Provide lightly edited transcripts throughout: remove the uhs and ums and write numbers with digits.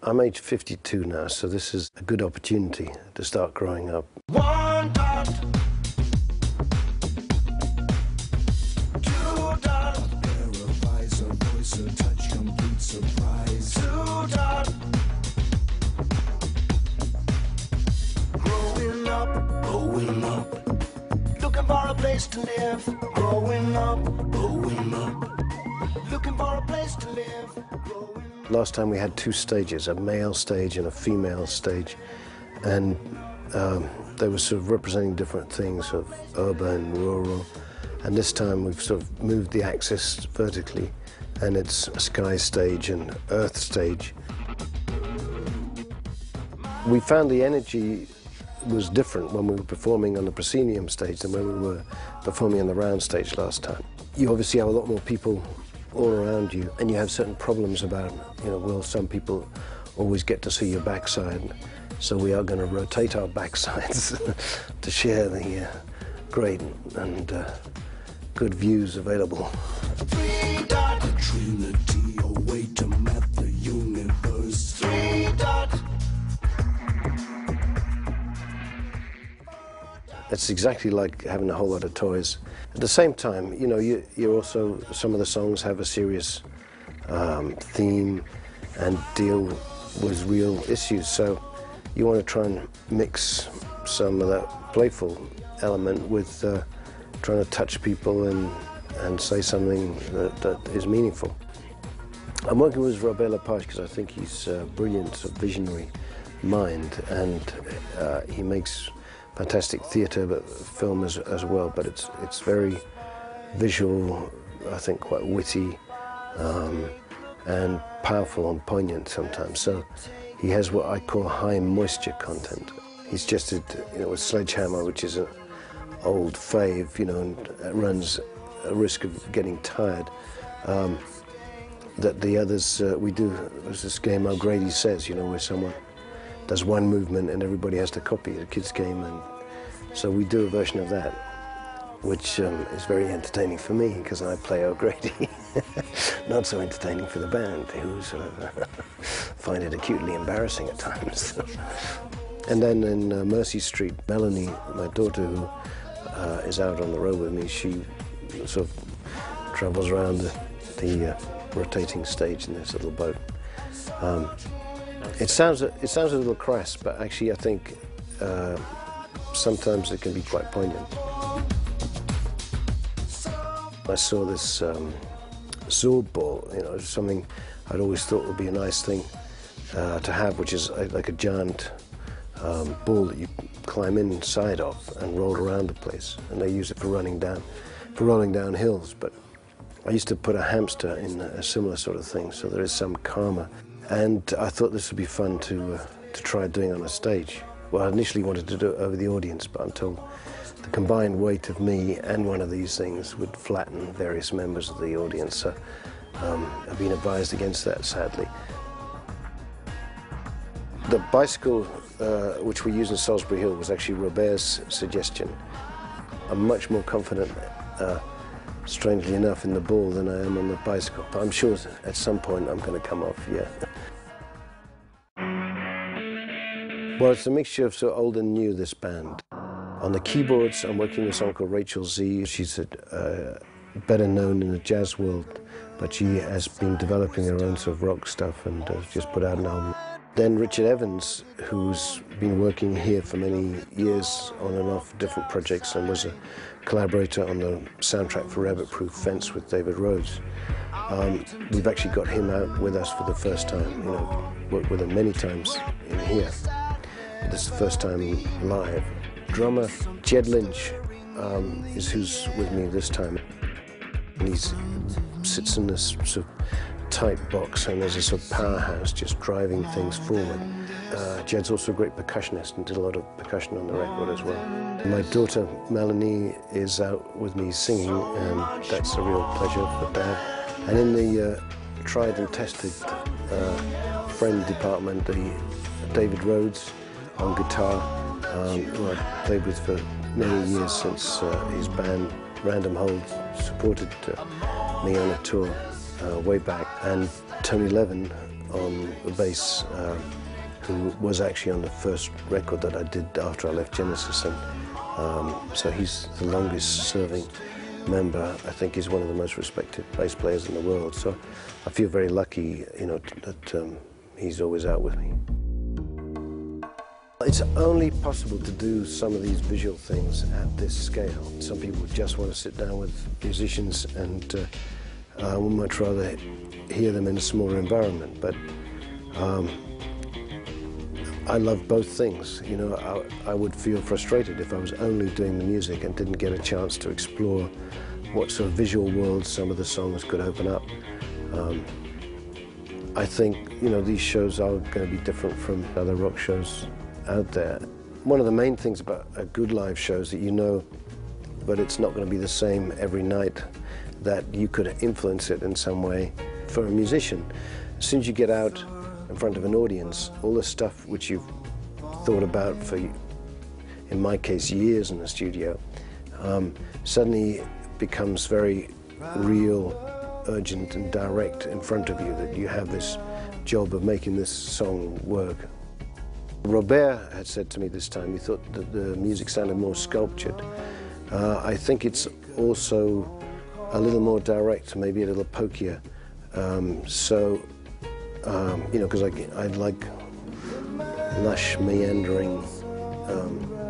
I'm age 52 now, so this is a good opportunity to start growing up. One dot, two dot, pair of eyes, a voice, a touch, complete surprise. Two dot, growing up, looking for a place to live. Growing up, looking for a place to live. Last time we had two stages, a male stage and a female stage, and they were sort of representing different things of urban, rural, and this time we've sort of moved the axis vertically, and it's a sky stage and earth stage. We found the energy was different when we were performing on the proscenium stage than when we were performing on the round stage last time. You obviously have a lot more people all around you, and you have certain problems about, will some people always get to see your backside? So we are going to rotate our backsides to share the great and good views available. Three dot, the Trinity, a way to map the universe. Three dot. It's exactly like having a whole lot of toys. At the same time, you're also, some of the songs have a serious theme and deal with real issues. So you want to try and mix some of that playful element with trying to touch people and say something that is meaningful. I'm working with Robert Lepage because I think he's a brilliant, visionary mind, and he makes fantastic theatre, but film as well. But it's very visual, I think quite witty, and powerful and poignant sometimes. So he has what I call high moisture content. He's just with Sledgehammer, which is an old fave, and runs a risk of getting tired. That the others, we do, there's this game O'Grady Says, where someone does one movement and everybody has to copy it, a kid's game, and so we do a version of that, which is very entertaining for me because I play O'Grady. Not so entertaining for the band, who sort of find it acutely embarrassing at times. And then in Mercy Street, Melanie, my daughter, who is out on the road with me, she sort of travels around the rotating stage in this little boat. It sounds a little crass, but actually I think sometimes it can be quite poignant. I saw this Zorb ball, something I'd always thought would be a nice thing to have, which is like a giant ball that you climb inside of and roll around the place, and they use it for rolling down hills. But I used to put a hamster in a similar sort of thing, so there is some karma. And I thought this would be fun to try doing on a stage. Well, I initially wanted to do it over the audience, but I'm told the combined weight of me and one of these things would flatten various members of the audience. So I've been advised against that, sadly. The bicycle, which we use in Salisbury Hill, was actually Robert's suggestion. I'm much more confident, strangely enough, in the ball than I am on the bicycle. But I'm sure at some point I'm going to come off, yeah. Well, it's a mixture of sort of old and new, this band. On the keyboards, I'm working with someone called Rachel Z. She's better known in the jazz world, but she has been developing her own sort of rock stuff and has just put out an album. Then Richard Evans, who's been working here for many years on and off different projects and was a collaborator on the soundtrack for Rabbit Proof Fence with David Rhodes. We've actually got him out with us for the first time, worked with him many times in here. But this is the first time live. Drummer Jed Lynch is who's with me this time. And he sits in this sort of tight box, and there's a sort of powerhouse just driving things forward. Jed's also a great percussionist and did a lot of percussion on the record as well. My daughter Melanie is out with me singing, and that's a real pleasure for Dad. And in the tried and tested friend department, David Rhodes on guitar, who I played with for many years since his band Random Hold supported me on a tour way back, and Tony Levin, on the bass, who was actually on the first record that I did after I left Genesis, and so he's the longest serving member. I think he's one of the most respected bass players in the world, so I feel very lucky, you know, that he's always out with me. It's only possible to do some of these visual things at this scale. Some people just want to sit down with musicians and we might rather hear them in a smaller environment, but I love both things. You know, I would feel frustrated if I was only doing the music and didn't get a chance to explore what sort of visual worlds some of the songs could open up. I think, you know, these shows are going to be different from other rock shows out there. One of the main things about a good live show is that you know, but it's not going to be the same every night, that you could influence it in some way. For a musician, as soon as you get out in front of an audience, all the stuff which you've thought about for, in my case, years in the studio, suddenly becomes very real, urgent and direct in front of you, that you have this job of making this song work. Robert had said to me this time, he thought that the music sounded more sculptured. I think it's also a little more direct, maybe a little pokier. You know, because I like lush, meandering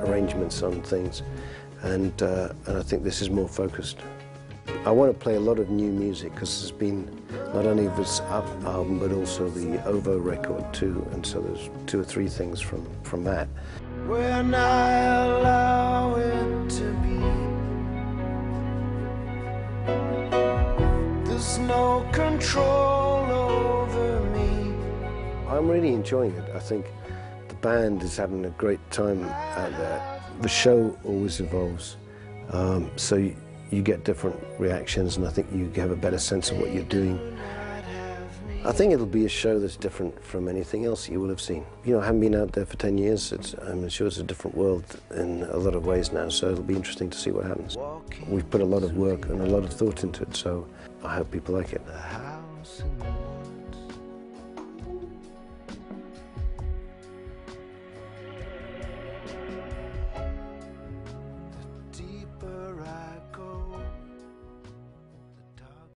arrangements on things, and I think this is more focused. I want to play a lot of new music, because there's been not only this Up album, but also the OVO record too, and so there's 2 or 3 things from that. When I allow it to be, there's no control over me. I'm really enjoying it. I think the band is having a great time out there. The show always evolves, so you get different reactions, and I think you have a better sense of what you're doing. I think it'll be a show that's different from anything else you will have seen. You know, I haven't been out there for 10 years. I'm sure it's a different world in a lot of ways now, so it'll be interesting to see what happens. We've put a lot of work and a lot of thought into it, so I hope people like it.